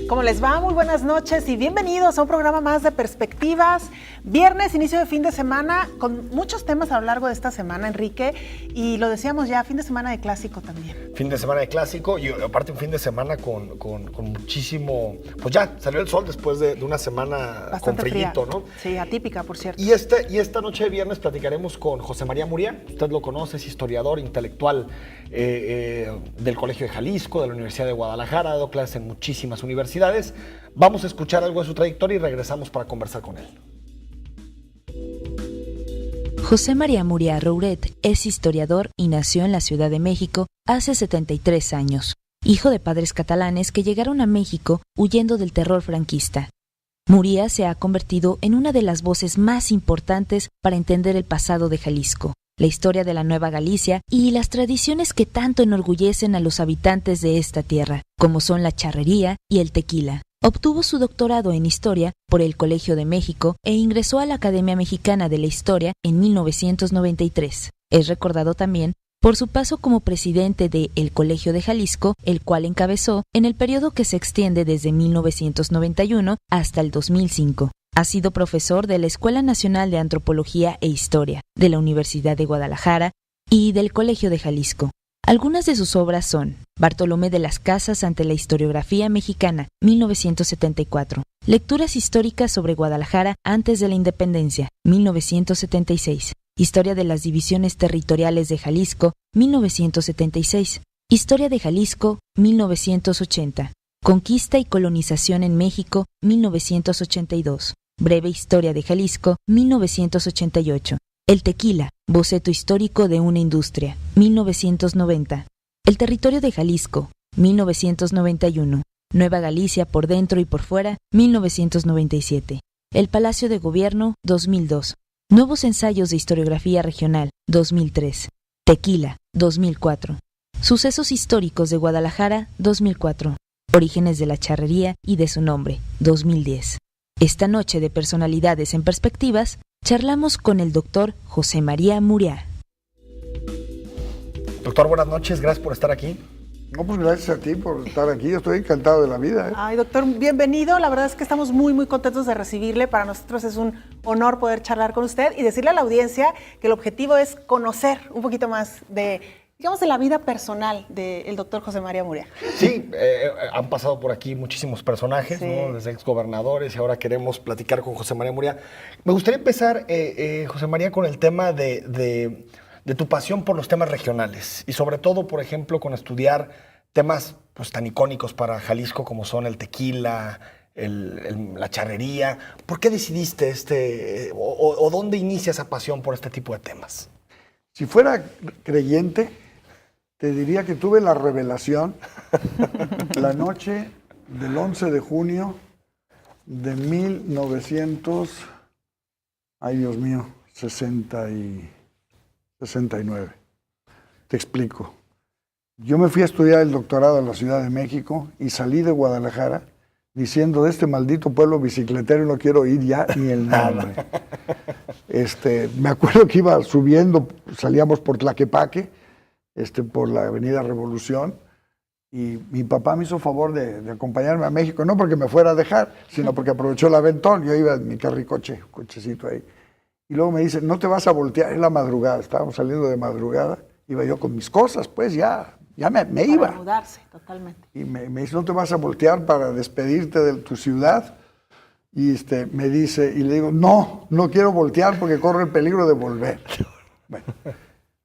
¿Cómo les va? Muy buenas noches y bienvenidos a un programa más de Perspectivas. Viernes, inicio de fin de semana, con muchos temas a lo largo de esta semana, Enrique. Y lo decíamos ya, fin de semana de clásico también. Fin de semana de clásico y aparte un fin de semana con muchísimo... Pues ya, salió el sol después de una semana bastante con frillito, fría, ¿no? Sí, atípica, por cierto. Y esta noche de viernes platicaremos con José María Muria. Usted lo conoce, es historiador, intelectual del Colegio de Jalisco, de la Universidad de Guadalajara, ha dado clases en muchísimas universidades. Vamos a escuchar algo de su trayectoria y regresamos para conversar con él. José María Muria Rouret es historiador y nació en la Ciudad de México hace 73 años, hijo de padres catalanes que llegaron a México huyendo del terror franquista. Muria se ha convertido en una de las voces más importantes para entender el pasado de Jalisco, la historia de la Nueva Galicia y las tradiciones que tanto enorgullecen a los habitantes de esta tierra, como son la charrería y el tequila. Obtuvo su doctorado en Historia por el Colegio de México e ingresó a la Academia Mexicana de la Historia en 1993. Es recordado también por su paso como presidente de El Colegio de Jalisco, el cual encabezó en el periodo que se extiende desde 1991 hasta el 2005. Ha sido profesor de la Escuela Nacional de Antropología e Historia, de la Universidad de Guadalajara y del Colegio de Jalisco. Algunas de sus obras son Bartolomé de las Casas ante la historiografía mexicana, 1974. Lecturas históricas sobre Guadalajara antes de la independencia, 1976. Historia de las divisiones territoriales de Jalisco, 1976. Historia de Jalisco, 1980. Conquista y colonización en México, 1982. Breve historia de Jalisco, 1988. El tequila, boceto histórico de una industria, 1990. El territorio de Jalisco, 1991. Nueva Galicia por dentro y por fuera, 1997. El Palacio de Gobierno, 2002. Nuevos ensayos de historiografía regional, 2003. Tequila, 2004. Sucesos históricos de Guadalajara, 2004. Orígenes de la charrería y de su nombre, 2010. Esta noche de Personalidades en Perspectivas, charlamos con el doctor José María Muria. Doctor, buenas noches, gracias por estar aquí. No, pues gracias a ti por estar aquí, yo estoy encantado de la vida. Ay, doctor, bienvenido. La verdad es que estamos muy, muy contentos de recibirle. Para nosotros es un honor poder charlar con usted y decirle a la audiencia que el objetivo es conocer un poquito más de, digamos, de la vida personal del doctor José María Muria. Sí, han pasado por aquí muchísimos personajes, sí, ¿no? Desde exgobernadores y ahora queremos platicar con José María Muria. Me gustaría empezar, José María, con el tema de tu pasión por los temas regionales y sobre todo, por ejemplo, con estudiar temas pues, tan icónicos para Jalisco como son el tequila, la charrería. ¿Por qué decidiste o dónde inicia esa pasión por este tipo de temas? Si fuera creyente, te diría que tuve la revelación la noche del 11 de junio de 69. Te explico. Yo me fui a estudiar el doctorado en la Ciudad de México y salí de Guadalajara diciendo, de este maldito pueblo bicicletero no quiero oír ya ni el nombre. Me acuerdo que iba subiendo, salíamos por Tlaquepaque, por la Avenida Revolución, y mi papá me hizo favor de acompañarme a México, no porque me fuera a dejar, sino porque aprovechó el aventón. Yo iba en mi cochecito ahí. Y luego me dice, no te vas a voltear, es la madrugada, estábamos saliendo de madrugada, iba yo con mis cosas, pues ya me iba. Para mudarse, totalmente. Y me dice, no te vas a voltear para despedirte de tu ciudad. Y me dice, y le digo, no quiero voltear porque corro el peligro de volver. Bueno,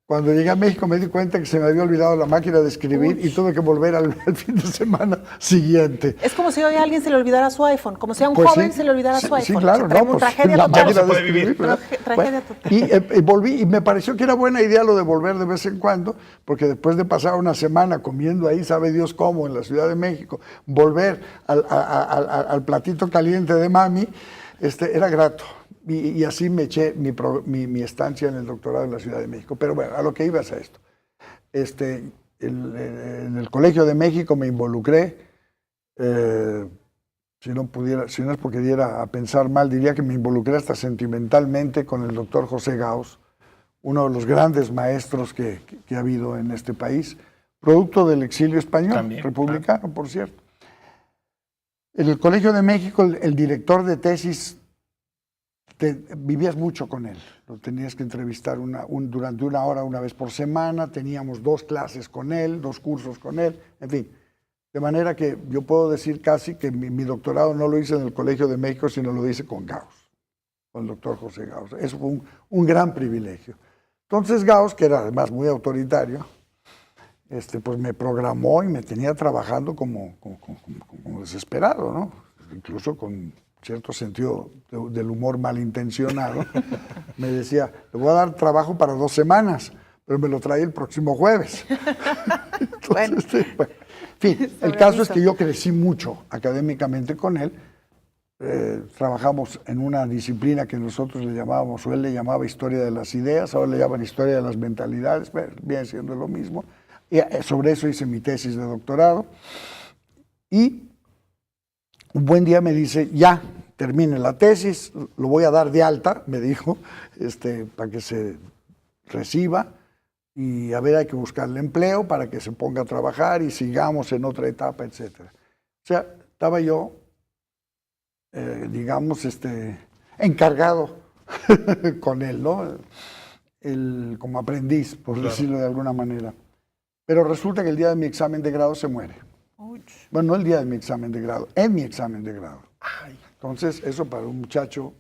cuando llegué a México me di cuenta que se me había olvidado la máquina de escribir y tuve que volver al fin de semana siguiente. Es como si hoy a alguien se le olvidara su iPhone, como si a un pues joven sí, se le olvidara su iPhone. Sí, claro, no, tragedia la total. máquina de escribir. Tragedia total. Y volví, y me pareció que era buena idea lo de volver de vez en cuando, porque después de pasar una semana comiendo ahí, sabe Dios cómo, en la Ciudad de México, volver al platito caliente de mami, era grato. Y así me eché mi estancia en el doctorado en la Ciudad de México. Pero bueno, a lo que iba es a esto. En el Colegio de México me involucré. Si no es porque diera a pensar mal, diría que me involucré hasta sentimentalmente con el doctor José Gauss, uno de los grandes maestros que ha habido en este país, producto del exilio español, también, republicano, por cierto. En el Colegio de México, el director de tesis, vivías mucho con él. Lo tenías que entrevistar durante una hora, una vez por semana. Teníamos 2 clases con él, 2 cursos con él, en fin. De manera que yo puedo decir casi que mi doctorado no lo hice en el Colegio de México, sino lo hice con Gauss, con el doctor José Gauss. Eso fue un gran privilegio. Entonces Gauss, que era además muy autoritario, pues me programó y me tenía trabajando como desesperado, ¿no? Incluso con cierto sentido del humor malintencionado. Me decía, le voy a dar trabajo para 2 semanas, pero me lo trae el próximo jueves. Entonces, bueno. En fin, el caso es que yo crecí mucho académicamente con él. Trabajamos en una disciplina que nosotros le llamábamos, o él le llamaba historia de las ideas, ahora le llaman historia de las mentalidades, viene siendo lo mismo. Y sobre eso hice mi tesis de doctorado. Y un buen día me dice, ya, termine la tesis, lo voy a dar de alta, me dijo, para que se reciba. Y a ver, hay que buscarle empleo para que se ponga a trabajar y sigamos en otra etapa, etc. O sea, estaba yo, digamos, encargado con él, ¿no? Como aprendiz, por decirlo de alguna manera. Pero resulta que el día de mi examen de grado se muere. Bueno, no el día de mi examen de grado, en mi examen de grado. Entonces, eso para un muchacho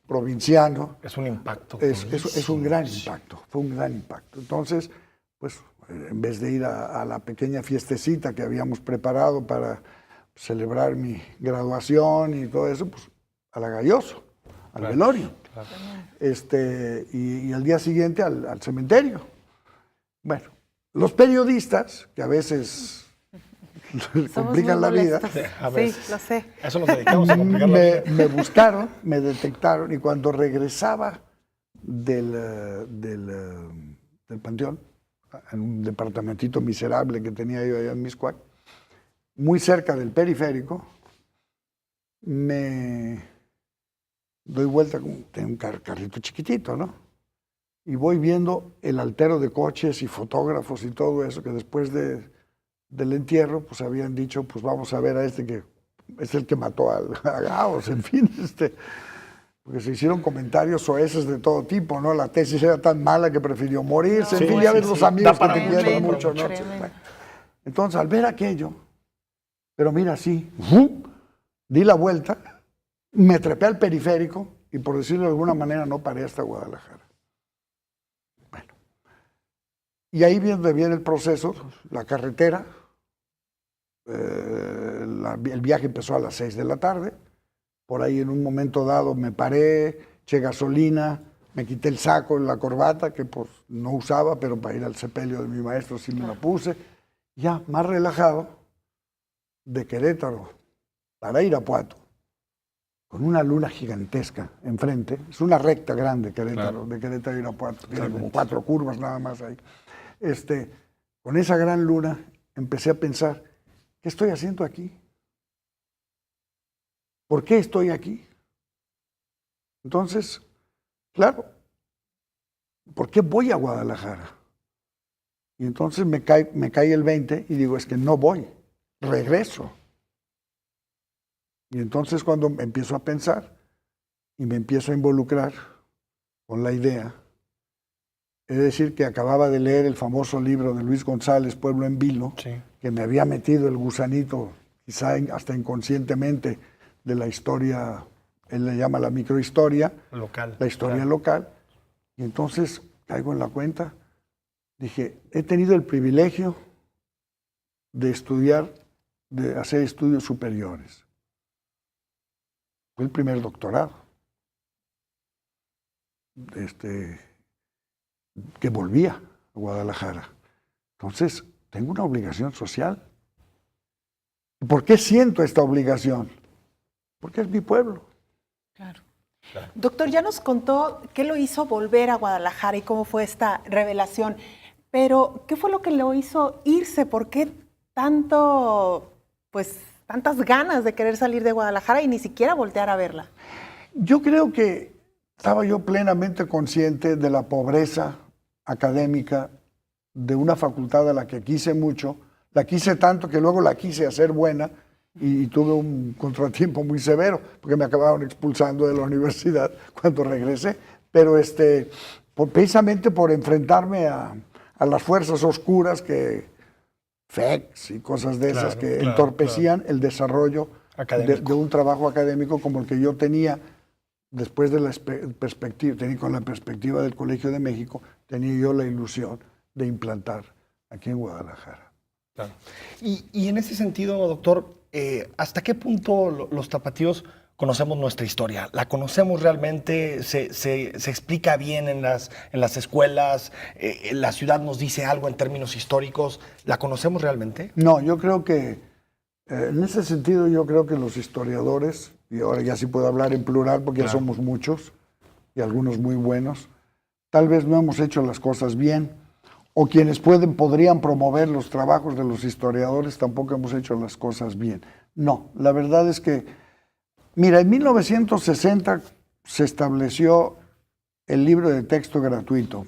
provinciano. Es un impacto. Es un gran impacto, fue un gran impacto. Entonces, pues, en vez de ir a la pequeña fiestecita que habíamos preparado para celebrar mi graduación y todo eso, pues, a la Galloso, al velorio. Claro. Y al día siguiente al cementerio. Bueno, los periodistas, que a veces complican la vida. Sí, lo sé. Eso nos dedicamos a complicar la vida. Me buscaron, me detectaron y cuando regresaba del panteón, en un departamentito miserable que tenía yo allá en Mixcoac, muy cerca del periférico, me doy vuelta, tengo un carrito chiquitito, ¿no? Y voy viendo el altero de coches y fotógrafos y todo eso, que después del entierro, pues habían dicho, pues vamos a ver a que es el que mató a Gauss, en fin, porque se hicieron comentarios soeces de todo tipo, ¿no? La tesis era tan mala que prefirió morirse, en fin, ya ves los amigos que te quieren mucho, ¿no? Bueno, entonces, al ver aquello, pero mira, sí, di la vuelta, me trepé al periférico y por decirlo de alguna manera no paré hasta Guadalajara. Bueno, y ahí viene el proceso, la carretera. El viaje empezó a las 6 de la tarde. Por ahí en un momento dado me paré, eché gasolina, me quité el saco, la corbata, que pues no usaba, pero para ir al sepelio de mi maestro sí me la puse. Ya más relajado, de Querétaro para Irapuato, con una luna gigantesca enfrente. Es una recta grande, Querétaro, de Querétaro a Irapuato. Tiene como 4 curvas nada más ahí. Con esa gran luna empecé a pensar, ¿qué estoy haciendo aquí? ¿Por qué estoy aquí? Entonces, claro, ¿por qué voy a Guadalajara? Y entonces me cae el 20 y digo, es que no voy, regreso. Y entonces cuando empiezo a pensar y me empiezo a involucrar con la idea, es decir, que acababa de leer el famoso libro de Luis González, Pueblo en Vilo, sí, que me había metido el gusanito, quizá hasta inconscientemente, de la historia, él le llama la microhistoria, local, la historia local. Y entonces caigo en la cuenta, dije, he tenido el privilegio de estudiar, de hacer estudios superiores. Fue el primer doctorado. Que volvía a Guadalajara. Entonces, tengo una obligación social. ¿Por qué siento esta obligación? Porque es mi pueblo. Claro. Doctor, ya nos contó qué lo hizo volver a Guadalajara y cómo fue esta revelación, pero ¿qué fue lo que lo hizo irse? ¿Por qué tantas ganas de querer salir de Guadalajara y ni siquiera voltear a verla? Yo creo que estaba yo plenamente consciente de la pobreza académica de una facultad a la que quise mucho, la quise tanto que luego la quise hacer buena y tuve un contratiempo muy severo, porque me acabaron expulsando de la universidad cuando regresé. Pero precisamente por enfrentarme a las fuerzas oscuras que FECs y cosas de esas que entorpecían el desarrollo de un trabajo académico como el que yo tenía después de la perspectiva, con la perspectiva del Colegio de México, tenía yo la ilusión de implantar aquí en Guadalajara. Claro. Y en ese sentido, doctor, ¿hasta qué punto los tapatíos conocemos nuestra historia? ¿La conocemos realmente? ¿Se explica bien en las escuelas? ¿La ciudad nos dice algo en términos históricos? ¿La conocemos realmente? No, yo creo que, en ese sentido, yo creo que los historiadores, y ahora ya sí puedo hablar en plural porque ya somos muchos y algunos muy buenos, tal vez no hemos hecho las cosas bien, o quienes podrían promover los trabajos de los historiadores tampoco hemos hecho las cosas bien. No, la verdad es que, mira, en 1960 se estableció el libro de texto gratuito,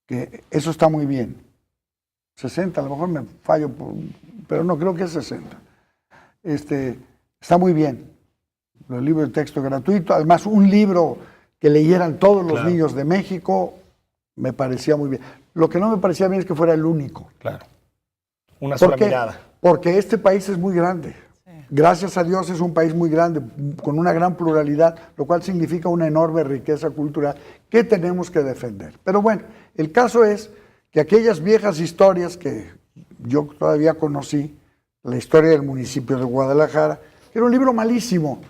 que eso está muy bien. 60, a lo mejor me fallo, pero no, creo que es 60. Está muy bien, el libro de texto gratuito. Además, un libro que leyeran todos los niños de México me parecía muy bien. Lo que no me parecía bien es que fuera el único. Claro. Una sola mirada. Porque este país es muy grande. Gracias a Dios es un país muy grande, con una gran pluralidad, lo cual significa una enorme riqueza cultural que tenemos que defender. Pero bueno, el caso es que aquellas viejas historias que yo todavía conocí, la historia del municipio de Guadalajara, era un libro malísimo,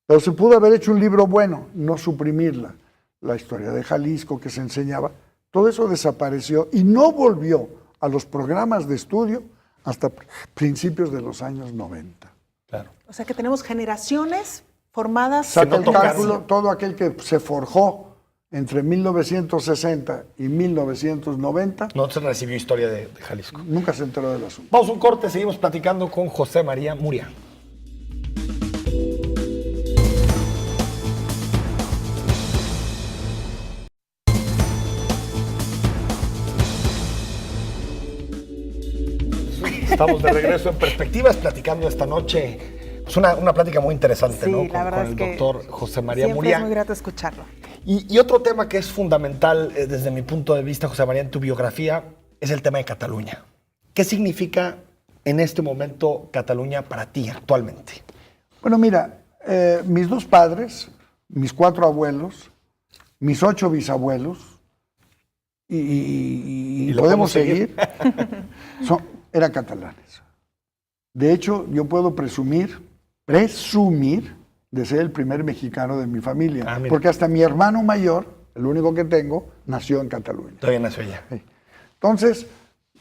pero se pudo haber hecho un libro bueno, no suprimirla. La historia de Jalisco que se enseñaba, todo eso desapareció y no volvió a los programas de estudio hasta principios de los años 90. Claro. O sea que tenemos generaciones formadas. Saca el cálculo, todo aquel que se forjó entre 1960 y 1990. No se recibió historia de Jalisco. Nunca se enteró del asunto. Vamos a un corte, seguimos platicando con José María Muria. Estamos de regreso en Perspectivas, platicando esta noche. Es una plática muy interesante, Sí, ¿no? la verdad con es el doctor José María siempre Muria. es muy grato escucharlo. Y otro tema que es fundamental desde mi punto de vista, José María, en tu biografía, es el tema de Cataluña. ¿Qué significa en este momento Cataluña para ti actualmente? Bueno, mira, mis dos padres, mis 4 abuelos, mis 8 bisabuelos, y podemos seguir, eran catalanes. De hecho, yo puedo presumir de ser el primer mexicano de mi familia, porque hasta mi hermano mayor, el único que tengo, nació en Cataluña. Todavía nació allá. Sí. Entonces,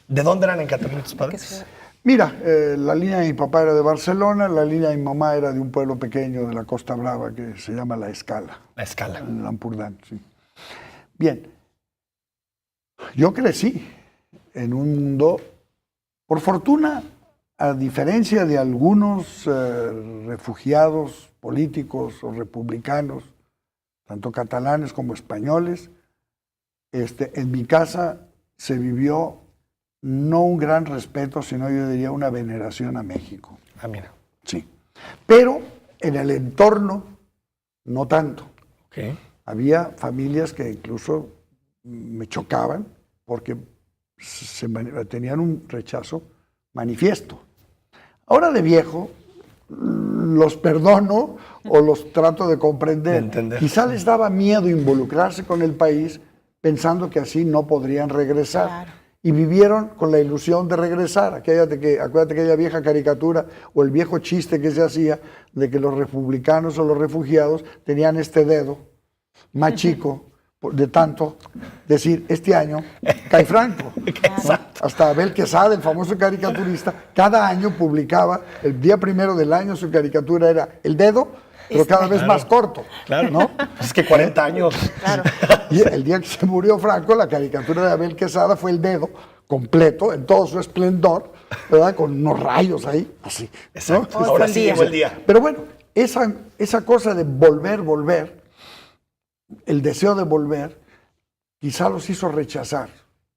¿de dónde eran en Cataluña tus padres? Mira, la línea de mi papá era de Barcelona, la línea de mi mamá era de un pueblo pequeño de la Costa Brava que se llama La Escala. La Escala. En Lampurdán, sí. Bien, yo crecí en un mundo, por fortuna, a diferencia de algunos refugiados políticos o republicanos, tanto catalanes como españoles, en mi casa se vivió no un gran respeto, sino yo diría una veneración a México. Ah, mira. Sí. Pero en el entorno, no tanto. Okay. Había familias que incluso me chocaban porque tenían un rechazo manifiesto. Ahora de viejo, los perdono o los trato de comprender. Quizá les daba miedo involucrarse con el país pensando que así no podrían regresar. Claro. Y vivieron con la ilusión de regresar. Acuérdate aquella vieja caricatura o el viejo chiste que se hacía de que los republicanos o los refugiados tenían este dedo más chico de tanto decir, este año cae Franco. ¿No? Hasta Abel Quesada, el famoso caricaturista, cada año publicaba, el día primero del año su caricatura era el dedo, pero cada vez más corto. Claro, ¿no? Es que 40 años. Claro. Y el día que se murió Franco, la caricatura de Abel Quesada fue el dedo completo, en todo su esplendor, ¿verdad? Con unos rayos ahí, así. Exacto. ¿No? Ahora sí llegó el día. Pero bueno, esa cosa de volver, el deseo de volver, quizá los hizo rechazar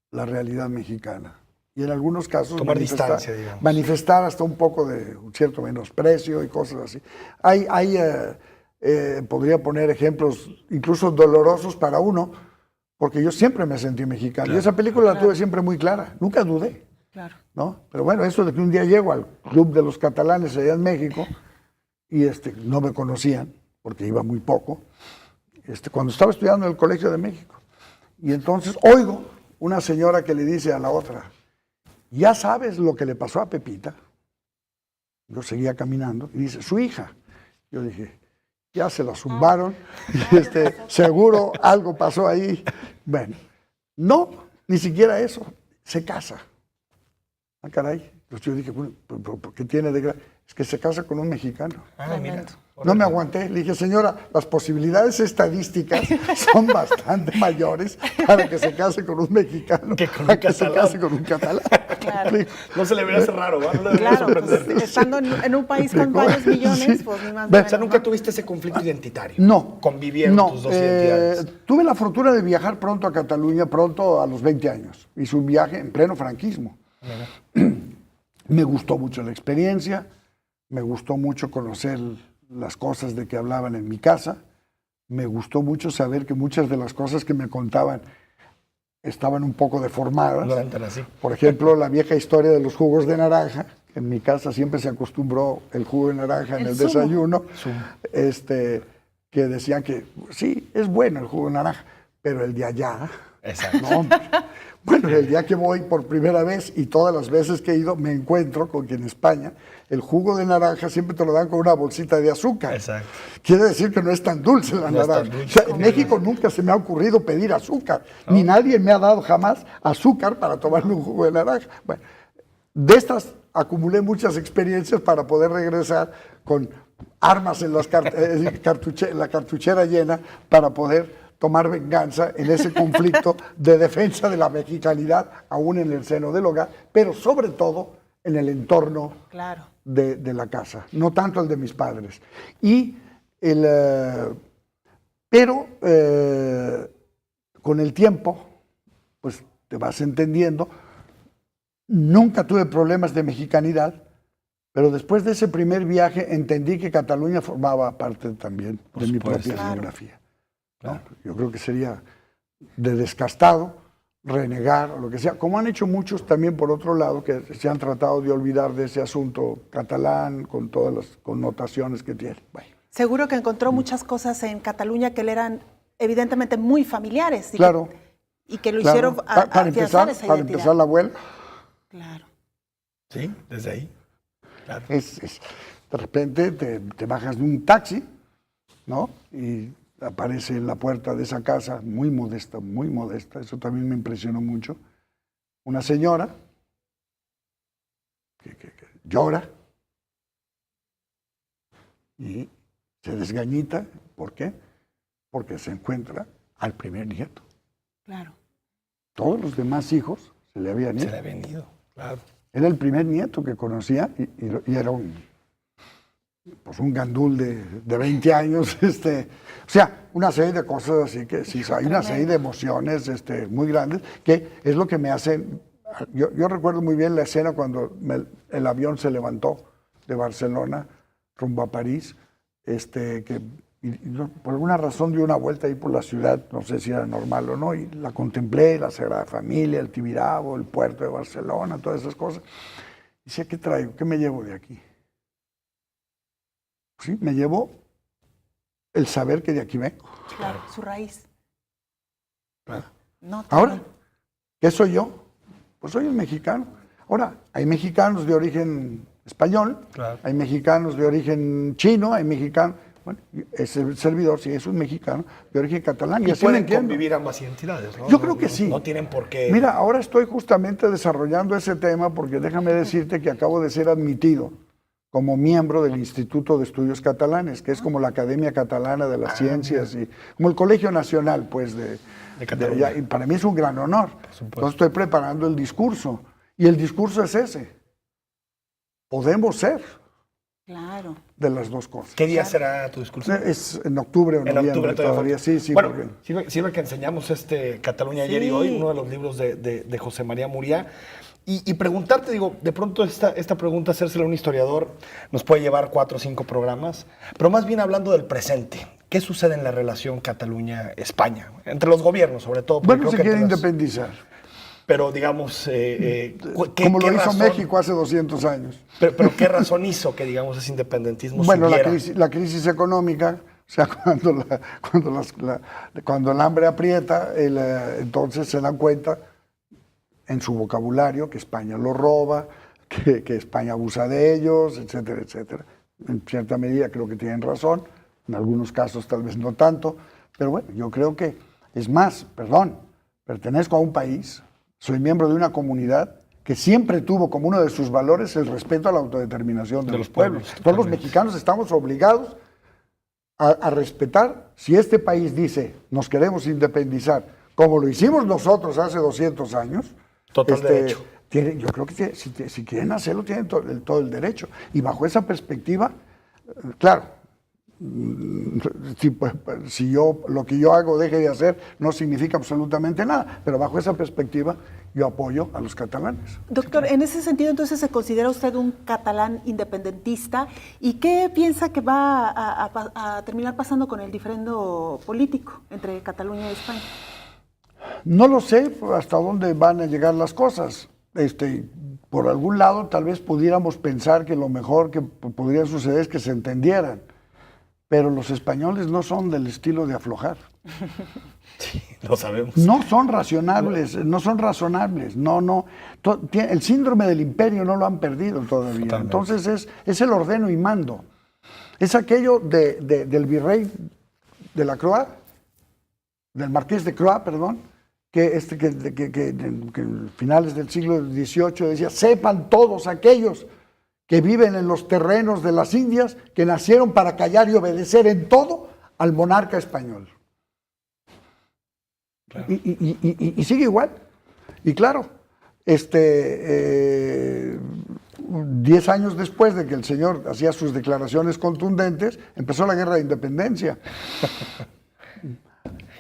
la realidad mexicana. y en algunos casos tomar distancia, digamos. Manifestar hasta un poco de un cierto menosprecio y cosas así. Podría poner ejemplos incluso dolorosos para uno, porque yo siempre me sentí mexicano. Claro. Y esa película la tuve siempre muy clara, nunca dudé. Claro. ¿No? Pero bueno, eso de que un día llego al Club de los Catalanes allá en México y no me conocían, porque iba muy poco, cuando estaba estudiando en el Colegio de México. Y entonces oigo una señora que le dice a la otra, ¿ya sabes lo que le pasó a Pepita? Yo seguía caminando y dice, su hija. Yo dije, ya se la zumbaron, y seguro algo pasó ahí. Bueno, no, ni siquiera eso, se casa. Ah, caray. Entonces yo dije, bueno, ¿por qué tiene de gracia? Es que se casa con un mexicano. Ah, mira. No me aguanté. Le dije, señora, las posibilidades estadísticas son bastante mayores para que se case con un mexicano que se case con un catalán. Claro. No se le vería raro, ¿no? No le claro, pues, estando en un país con varios millones, pues ni más ni menos. O sea, ¿nunca ¿no? tuviste ese conflicto identitario? No. ¿Convivieron tus dos identidades? Tuve la fortuna de viajar pronto a Cataluña, pronto a los 20 años. Hice un viaje en pleno franquismo. Me gustó mucho la experiencia, me gustó mucho conocer las cosas de que hablaban en mi casa, me gustó mucho saber que muchas de las cosas que me contaban estaban un poco deformadas. No eran tan así. Por ejemplo, la vieja historia de los jugos de naranja. En mi casa siempre se acostumbró el jugo de naranja en el desayuno. Que decían que sí, es bueno el jugo de naranja, pero el de allá. Exacto. No, bueno, el día que voy por primera vez y todas las veces que he ido me encuentro con que en España el jugo de naranja siempre te lo dan con una bolsita de azúcar. Exacto. Quiere decir que no es tan dulce la naranja. O sea, en México nunca se me ha ocurrido pedir azúcar, ni nadie me ha dado jamás azúcar para tomarme un jugo de naranja. Bueno, de estas acumulé muchas experiencias para poder regresar con armas en la cartuchera llena para poder tomar venganza en ese conflicto de defensa de la mexicanidad, aún en el seno del hogar, pero sobre todo en el entorno de la casa, no tanto el de mis padres. Pero con el tiempo, pues te vas entendiendo. Nunca tuve problemas de mexicanidad, pero después de ese primer viaje entendí que Cataluña formaba parte también de mi propia biografía. ¿No? Yo creo que sería de descastado renegar o lo que sea, como han hecho muchos también por otro lado que se han tratado de olvidar de ese asunto catalán con todas las connotaciones que tiene. Bueno. Seguro que encontró muchas cosas en Cataluña que le eran evidentemente muy familiares y que lo hicieron afianzar esa identidad. Para empezar la abuela. Claro. Sí, desde ahí. Claro. De repente te bajas de un taxi, ¿no? Y aparece en la puerta de esa casa, muy modesta, eso también me impresionó mucho, una señora que llora y se desgañita. ¿Por qué? Porque se encuentra al primer nieto. Claro. Todos los demás hijos se le habían ido. Se le habían ido, claro. Era el primer nieto que conocía y era un gandul de 20 años, o sea, una serie de cosas así que sí, hay una serie de emociones muy grandes, que es lo que me hacen. Yo recuerdo muy bien la escena cuando el avión se levantó de Barcelona rumbo a París, por alguna razón dio una vuelta ahí por la ciudad, no sé si era normal o no, y la contemplé, la Sagrada Familia, el Tibidabo, el puerto de Barcelona, todas esas cosas. Y decía, ¿qué traigo? ¿Qué me llevo de aquí? Sí, me llevo el saber que de aquí vengo. Claro, su raíz. Claro. No, ahora, ¿qué soy yo? Pues soy un mexicano. Ahora, hay mexicanos de origen español, hay mexicanos de origen chino, hay mexicanos. Bueno, ese servidor sí es un mexicano de origen catalán. Y así pueden convivir ambas identidades, ¿no? Yo creo que sí. No tienen por qué. Mira, ahora estoy justamente desarrollando ese tema porque déjame decirte que acabo de ser admitido como miembro del Instituto de Estudios Catalanes, que es como la Academia Catalana de las Ciencias, y como el Colegio Nacional, pues, de Cataluña. Y para mí es un gran honor. Entonces estoy preparando el discurso, y el discurso es ese. Podemos ser Claro. de las dos cosas. ¿Qué día será tu discurso? Es en octubre o En noviembre octubre todavía, falta. sí, Bueno, porque... sirve que enseñamos Cataluña ayer y Sí. hoy, uno de los libros de José María Muriá. Y preguntarte, digo, de pronto esta pregunta, hacérsela a un historiador, nos puede llevar 4 o 5 programas, pero más bien hablando del presente. ¿Qué sucede en la relación Cataluña-España? Entre los gobiernos, sobre todo. porque Bueno, creo se que quiere entre las- independizar, Pero digamos, como lo hizo razón- México hace 200 años. Pero ¿qué razón hizo que, digamos, ese independentismo Bueno, subiera? la crisis económica, o sea, cuando el hambre aprieta, entonces se dan cuenta en su vocabulario que España lo roba, que España abusa de ellos, etcétera, etcétera. En cierta medida creo que tienen razón, en algunos casos tal vez no tanto, pero bueno, yo creo que, es más, pertenezco a un país, soy miembro de una comunidad que siempre tuvo como uno de sus valores el respeto a la autodeterminación de los pueblos. Todos los totalmente. mexicanos estamos obligados a respetar, si este país dice, nos queremos independizar, como lo hicimos nosotros hace 200 años, Total derecho. yo creo que si quieren hacerlo, tienen todo el derecho. Y bajo esa perspectiva, claro, si lo que yo hago deje de hacer, no significa absolutamente nada, pero bajo esa perspectiva, yo apoyo a los catalanes. Doctor, en ese sentido, entonces, ¿se considera usted un catalán independentista? ¿Y qué piensa que va a terminar pasando con el diferendo político entre Cataluña y España? No lo sé hasta dónde van a llegar las cosas. Por algún lado, tal vez pudiéramos pensar que lo mejor que podría suceder es que se entendieran. Pero los españoles no son del estilo de aflojar. Sí, lo sabemos. No son razonables, no. El síndrome del imperio no lo han perdido todavía. Totalmente. Entonces es el ordeno y mando. Es aquello del virrey de la Croix, del marqués de Croix, perdón, que en finales del siglo XVIII decía, sepan todos aquellos que viven en los terrenos de las Indias, que nacieron para callar y obedecer en todo al monarca español. Claro. Y sigue igual. Y claro, 10 años después de que el señor hacía sus declaraciones contundentes, empezó la guerra de independencia.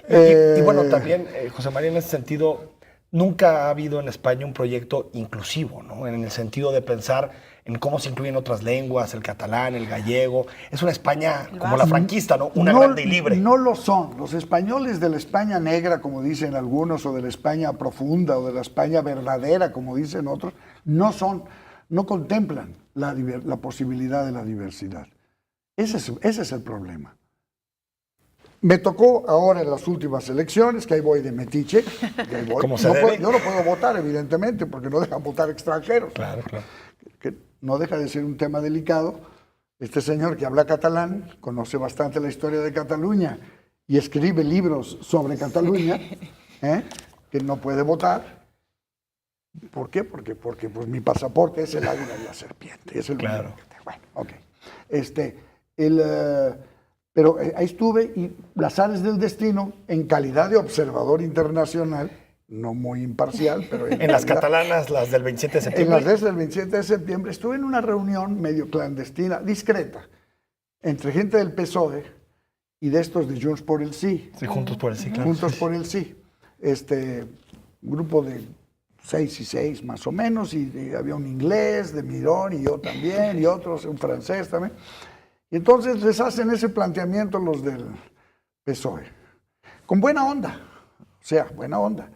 Y bueno, también, José María, en ese sentido, nunca ha habido en España un proyecto inclusivo, ¿no? En el sentido de pensar en cómo se incluyen otras lenguas, el catalán, el gallego. Es una España como la franquista, ¿no? Una grande y libre. No lo son. Los españoles de la España negra, como dicen algunos, o de la España profunda, o de la España verdadera, como dicen otros, no contemplan la posibilidad de la diversidad. Ese es el problema. Me tocó ahora en las últimas elecciones, que ahí voy de metiche. Que ahí voy. ¿Cómo se debe? Yo no puedo votar, evidentemente, porque no dejan votar extranjeros. Claro. Que no deja de ser un tema delicado. Este señor que habla catalán, conoce bastante la historia de Cataluña y escribe libros sobre Cataluña, que no puede votar. ¿Por qué? Porque pues, mi pasaporte es el águila y la serpiente. Es el Claro. único que tengo. Bueno, ok. Pero ahí estuve y las áreas del destino, en calidad de observador internacional, no muy imparcial, pero En las catalanas, las del 27 de en septiembre. las del 27 de septiembre, estuve en una reunión medio clandestina, discreta, entre gente del PSOE y de estos de Junts por el Sí. Sí, Juntos por el Sí, claro. Juntos por el Sí. Un grupo de 6 y 6 más o menos, y había un inglés de Mirón y yo también, y otros, un francés también. Y entonces les hacen ese planteamiento los del PSOE, con buena onda, buena onda.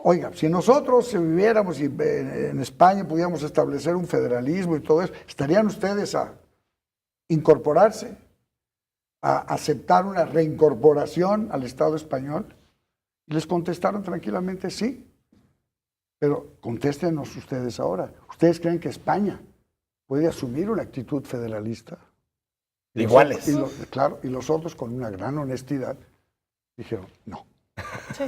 Oiga, si nosotros viviéramos y en España pudiéramos establecer un federalismo y todo eso, ¿estarían ustedes a incorporarse, a aceptar una reincorporación al Estado español? Y les contestaron tranquilamente sí. Pero contéstenos ustedes ahora. ¿Ustedes creen que España puede asumir una actitud federalista? Iguales. Claro, y los otros con una gran honestidad dijeron no. Sí,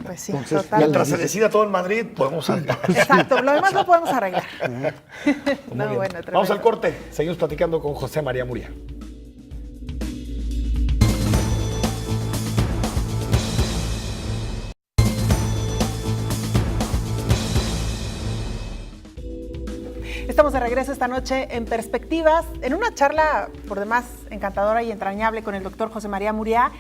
pues sí, Entonces, totalmente. Mientras se decida todo en Madrid, podemos... Exacto, lo demás lo podemos arreglar. Muy bien. Bueno, Vamos al tremendo. corte. Seguimos platicando con José María Muriá. Estamos de regreso esta noche en Perspectivas, en una charla por demás encantadora y entrañable con el doctor José María Muriá.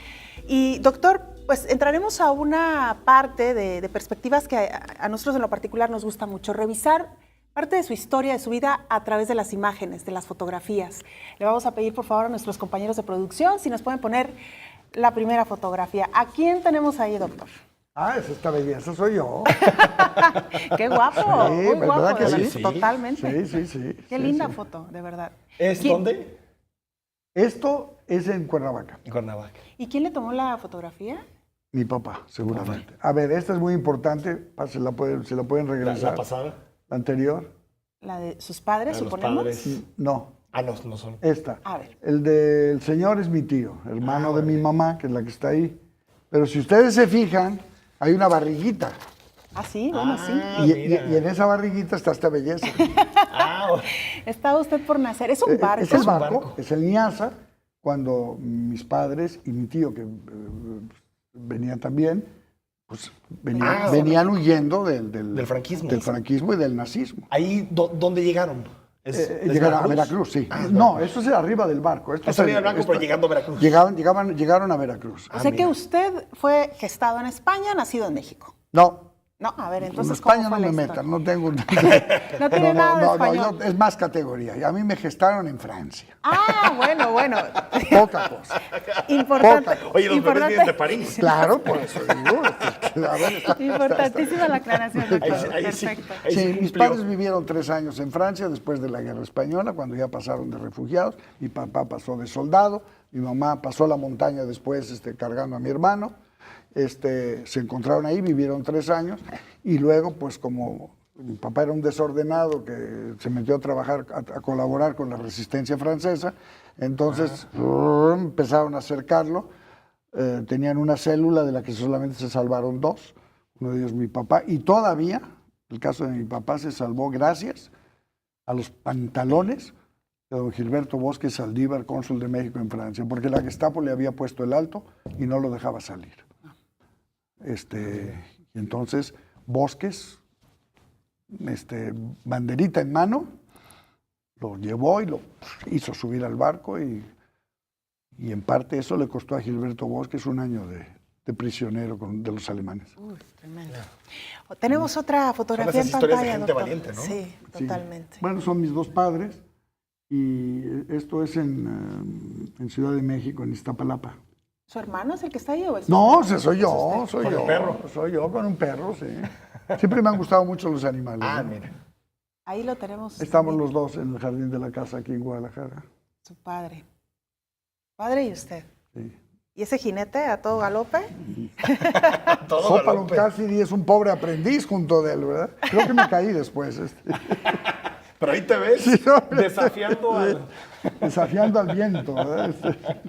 Y doctor, pues entraremos a una parte de Perspectivas que a nosotros en lo particular nos gusta mucho, revisar parte de su historia, de su vida a través de las imágenes, de las fotografías. Le vamos a pedir por favor a nuestros compañeros de producción si nos pueden poner la primera fotografía. ¿A quién tenemos ahí, doctor? Ah, esa está belleza, soy yo. ¡Qué guapo! Sí, Muy ¿verdad guapo, que de sí? verdad, Sí. totalmente. Sí. Qué linda foto, de verdad. ¿Es ¿Quién- dónde? Esto es en Cuernavaca. En Cuernavaca. ¿Y quién le tomó la fotografía? Mi papá, seguramente. A ver, esta es muy importante. Se la pueden ¿La regresar. pasada? La anterior. ¿La de sus padres, La de los suponemos? padres. No, No son. esta. A ver. El del señor es mi tío, hermano de mi mamá, que es la que está ahí. Pero si ustedes se fijan, hay una barriguita. Ah, sí, bueno, sí. Y en esa barriguita está esta belleza. Estaba usted por nacer. Es un barco. Es el un barco, barco. es el Niasa, cuando mis padres y mi tío, que venían también, pues venían huyendo Del franquismo. Del franquismo y del nazismo. ¿Ahí dónde llegaron? ¿Es Llegaron a Veracruz, sí. Ah, No, eso es arriba del barco. Esto Es arriba del barco, pero llegando a Veracruz. Llegaron a Veracruz. O sea que mira. usted fue gestado en España, nacido en México. No, No, a ver, en entonces, España ¿cómo no fue me la metan, historia? no tengo... No tiene nada de español. es más categoría. Y a mí me gestaron en Francia. Ah, bueno. Poca cosa. Importante. Poca. Oye, los bebés vienen de París. Claro, por eso digo. A ver, Importantísima la aclaración, doctor. Ahí sí. Perfecto. Ahí Sí, se mis cumplió. padres vivieron 3 años en Francia después de la Guerra Española, cuando ya pasaron de refugiados. Mi papá pasó de soldado, mi mamá pasó la montaña después cargando a mi hermano. Se encontraron ahí, vivieron 3 años y luego, pues como mi papá era un desordenado que se metió a trabajar, a colaborar con la resistencia francesa, entonces empezaron a acercarlo. Tenían una célula de la que solamente se salvaron 2, uno de ellos mi papá, y todavía, el caso de mi papá se salvó gracias a los pantalones de don Gilberto Bosques Saldívar, cónsul de México en Francia, porque la Gestapo le había puesto el alto y no lo dejaba salir. Y entonces Bosques, banderita en mano, lo llevó y lo hizo subir al barco y en parte eso le costó a Gilberto Bosques 1 año de prisionero de los alemanes. Uy, tremendo. Tenemos otra fotografía Son en esas historias de pantalla, gente doctor. valiente, ¿no? Sí, Sí. totalmente. Bueno, son mis 2 padres y esto es en Ciudad de México, en Iztapalapa. ¿Su hermano es el que está ahí o es No, usted? soy yo, ¿Es usted? soy ¿Con yo. el perro? Soy yo con un perro, sí. Siempre me han gustado mucho los animales. ¿no? Mira. Ahí lo tenemos. Estamos también, los 2 en el jardín de la casa aquí en Guadalajara. Su padre. Padre y usted. Sí. ¿Y ese jinete a todo galope? Todo Zópalo galope. Cassidy es un pobre aprendiz junto de él, ¿verdad? Creo que me caí después. Pero ahí te ves Sí, hombre. desafiando al... Desafiando al viento, ¿verdad?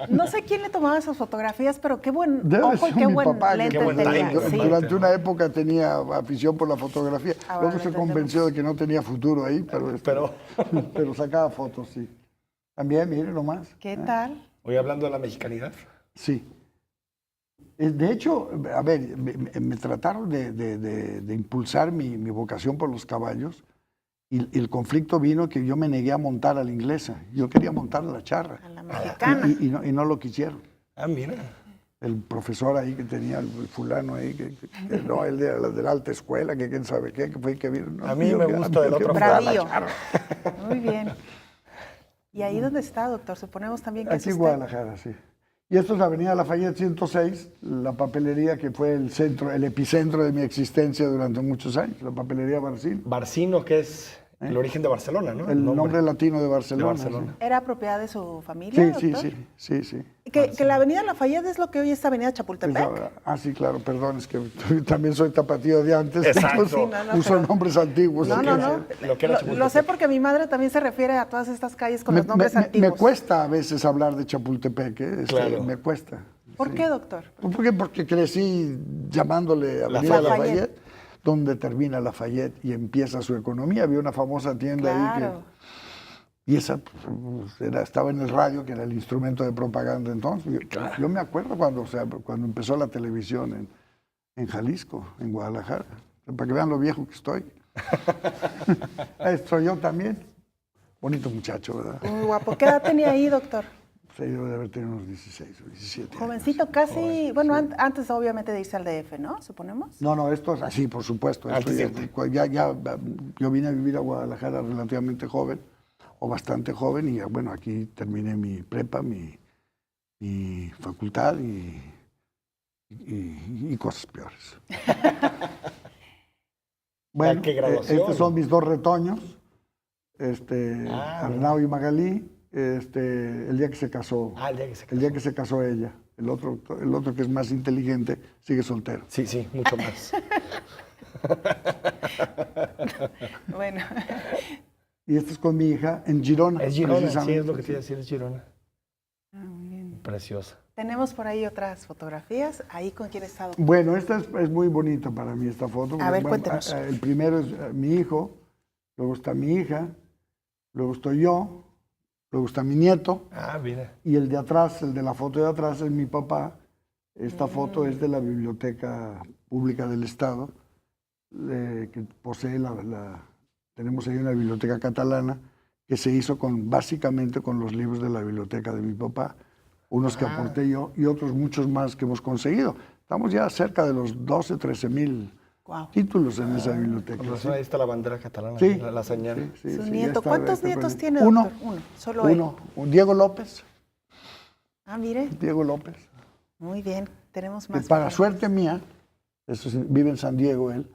No sé quién le tomaba esas fotografías, pero qué buen Debe ojo y ser qué mi buen papá, que lente qué buen tenía. timing. Sí. Durante una época tenía afición por la fotografía. Ahora Luego lo se entendemos. convenció de que no tenía futuro ahí, Pero- pero sacaba fotos, sí. También, miren nomás. ¿Qué tal? Hoy hablando de la mexicanidad. Sí. De hecho, a ver, me trataron de impulsar mi vocación por los caballos y el conflicto vino que yo me negué a montar a la inglesa. Yo quería montar a la charra A la mexicana. y no lo quisieron. Mira. El profesor ahí que tenía, el fulano ahí, no, el de la alta escuela, que quién sabe qué, que fue el que vino. No, A mí yo me que- gusta del yo que otro montar a la Bravío. charra. Muy bien. ¿Y ahí dónde está, doctor? Suponemos también que Aquí es en usted. Guadalajara, sí. Y esto es la avenida Lafayette 106, la papelería que fue el centro, el epicentro de mi existencia durante muchos años, la papelería Barcino. Barcino, que es el origen de Barcelona, ¿no? El nombre latino de Barcelona. De Barcelona. ¿Era propiedad de su familia, Sí, doctor? sí. Que la avenida Lafayette es lo que hoy es avenida Chapultepec. Sí, claro, perdón, es que también soy tapatío de antes, Exacto. entonces Sí, no, uso pero- nombres antiguos. No, no, no. Lo que era Lo Chapultepec. sé porque mi madre también se refiere a todas estas calles con Me, los nombres me- antiguos. me cuesta a veces hablar de Chapultepec, ¿eh? Claro. Me cuesta. ¿Por qué, doctor? Porque crecí llamándole Avenida Lafayette, donde termina Lafayette y empieza su economía. Había una famosa tienda ahí Claro. y esa pues, estaba en el radio, que era el instrumento de propaganda entonces. Yo me acuerdo cuando empezó la televisión en Jalisco, en Guadalajara, para que vean lo viejo que estoy. Esto yo también. Bonito muchacho, ¿verdad? Muy guapo. ¿Qué edad tenía ahí, doctor? Sí, yo debe haber tenido unos 16 o 17 Jovencito, años. casi, bueno, antes obviamente de irse al DF, ¿no? Suponemos. No, esto es así, por supuesto. Antes Yo vine a vivir a Guadalajara relativamente joven, o bastante joven, y bueno, aquí terminé mi prepa, mi facultad y cosas peores. Bueno, ¿qué graduación? estos son mis dos retoños, Ah, Arnau y Magalí, el día que se casó. Ah, el día que se casó. El día que se casó ella. El otro que es más inteligente sigue soltero. Sí, mucho más. Bueno. Y este es con mi hija en Girona. Es Girona, sí, precisamente. es lo que te iba a decir, es Girona. Muy bien. Preciosa. Tenemos por ahí otras fotografías. Ahí con quién está, doctor. Bueno, esta es muy bonita para mí, esta foto. A ver, bueno, cuéntenos. el primero es mi hijo, luego está mi hija, luego estoy yo, luego está mi nieto, Ah, mira. y el de atrás, el de la foto de atrás, es mi papá. Esta foto es de la Biblioteca Pública del Estado, que posee tenemos ahí una biblioteca catalana que se hizo básicamente con los libros de la biblioteca de mi papá, unos que aporté yo y otros muchos más que hemos conseguido. Estamos ya cerca de los 12, 13 mil Guau. títulos en esa biblioteca. Con razón, ahí está la bandera catalana, Sí. la señal. Sí, Su sí, nieto. ya está ¿Cuántos este nietos presente. tiene, Uno. doctor? Uno. Solo él. Un Diego López. Ah, mire. Diego López. Muy bien. Tenemos Que más. para fotografías. suerte mía, vive en San Diego él,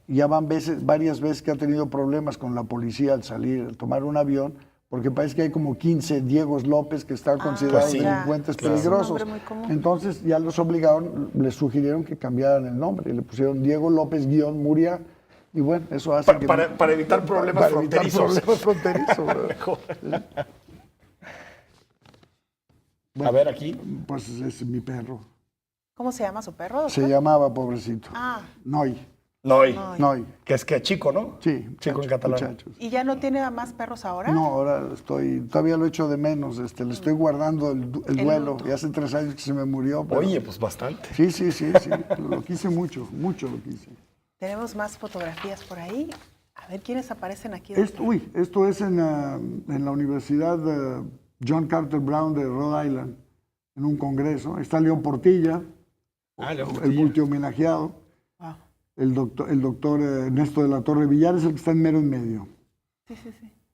y ya varias veces que ha tenido problemas con la policía al salir, al tomar un avión, porque parece que hay como 15 Diegos López que están considerados pues sí, delincuentes claro. peligrosos. Es un nombre muy común. Entonces ya los obligaron, les sugirieron que cambiaran el nombre, y le pusieron Diego López Muria, y bueno, eso hace Para evitar problemas fronterizos. Problemas fronterizos, ¿verdad? A ver, aquí. Pues es mi perro. ¿Cómo se llama su perro, doctor? Se llamaba, pobrecito. Ah, Noy. Noy. Noy. Noy. Que es que chico, ¿no? Sí, Chico en catalán. muchachos. ¿y ya no tiene a más perros ahora? No, ahora todavía lo echo de menos, le estoy guardando el duelo, luto. y hace 3 años que se me murió. pero- Oye, pues bastante. Sí, lo quise mucho lo quise. Tenemos más fotografías por ahí. A ver quiénes aparecen aquí. Esto es en la Universidad John Carter Brown de Rhode Island, en un congreso. Está León Portilla, el multihomenajeado, Wow. el doctor Ernesto de la Torre Villar, es el que está en mero en medio. Sí.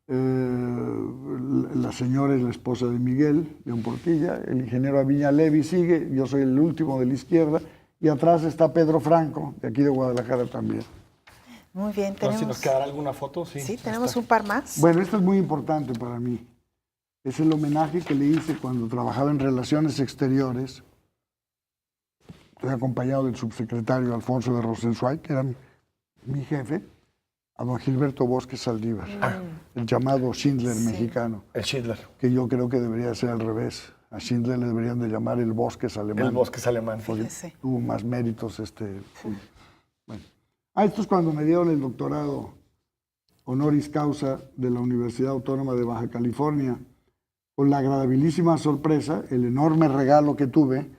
La señora es la esposa de Miguel, León Portilla, el ingeniero Aviña Levy sigue, yo soy el último de la izquierda, y atrás está Pedro Franco, de aquí de Guadalajara también. Muy bien, No sé tenemos. si nos quedará alguna foto. Sí, Sí, ahí tenemos está. un par más. Bueno, esto es muy importante para mí. Es el homenaje que le hice cuando trabajaba en Relaciones Exteriores. Estoy acompañado del subsecretario Alfonso de Rosenzweig, que era mi jefe, a don Gilberto Bosque Saldívar, el llamado Schindler mexicano, El Schindler. que yo creo que debería ser al revés. A Schindler le deberían de llamar el Bosques alemán. El Bosques alemán. Porque Fíjese. tuvo más méritos. Sí. Bueno. Esto es cuando me dieron el doctorado honoris causa de la Universidad Autónoma de Baja California. Con la agradabilísima sorpresa, el enorme regalo que tuve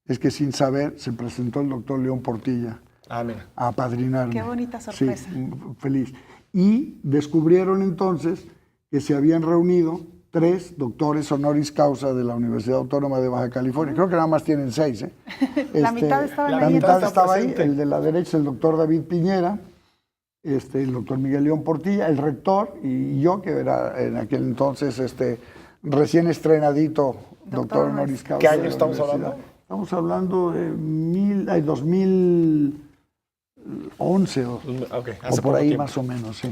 es que sin saber se presentó el doctor León Portilla Ah, mira. a apadrinarme. Qué bonita sorpresa. Sí, feliz. Y descubrieron entonces que se habían reunido 3 doctores honoris causa de la Universidad Autónoma de Baja California. Creo que nada más tienen 6. La mitad estaban la ahí. mitad entonces. estaba ahí. presente. El de la derecha, el doctor David Piñera, el doctor Miguel León Portilla, el rector y yo, que era en aquel entonces recién estrenadito doctor honoris causa. ¿Qué año de la estamos universidad. hablando? Estamos hablando de 2011 o Ok, o hace por poco ahí tiempo. más o menos, sí.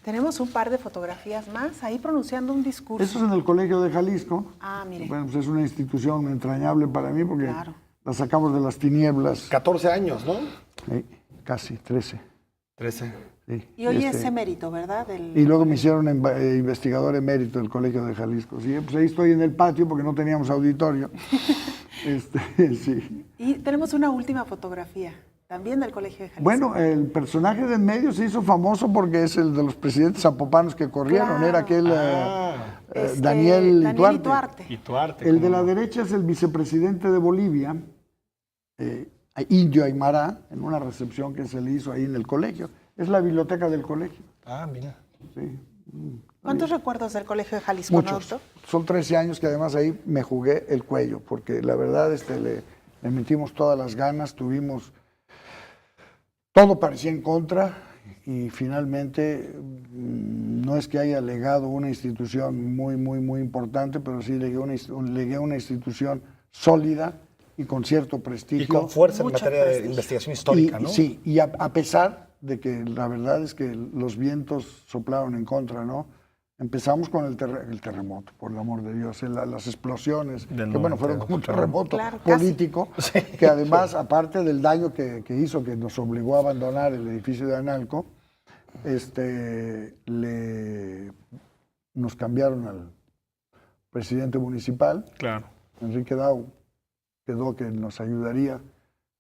Tenemos un par de fotografías más ahí pronunciando un discurso. Eso es en el Colegio de Jalisco. Ah, mire. Bueno, pues es una institución entrañable para mí porque Claro. la sacamos de las tinieblas. 14 años, ¿no? Casi 13. 13. Sí. Y hoy es emérito, ¿verdad? Y luego me hicieron investigador emérito del Colegio de Jalisco. Sí, pues ahí estoy en el patio porque no teníamos auditorio. Sí. Y tenemos una última fotografía, también del Colegio de Jalisco. Bueno, el personaje de en medio se hizo famoso porque es el de los presidentes zapopanos que corrieron. Claro. Era aquel Este, Daniel Daniel Ituarte. Y Tuarte. El de la derecha es el vicepresidente de Bolivia, Indio Aymara, en una recepción que se le hizo ahí en el colegio. Es la biblioteca del colegio. Ah, mira. Sí. ¿Cuántos recuerdos del Colegio de Jalisco, no, Muchos. doctor? Son 13 años que además ahí me jugué el cuello, porque la verdad le metimos todas las ganas, tuvimos... Todo parecía en contra y finalmente no es que haya legado una institución muy importante, pero sí legué una institución sólida y con cierto prestigio. Y con fuerza en Mucho materia de prestigio. investigación histórica, ¿no? Sí, y a pesar de que la verdad es que los vientos soplaron en contra, ¿no? Empezamos con el terremoto, por el amor de Dios, las explosiones, que bueno, fueron como un terremoto político, que además, aparte del daño que hizo, que nos obligó a abandonar el edificio de Analco, nos cambiaron al presidente municipal, Claro. Enrique Dau, quedó que nos ayudaría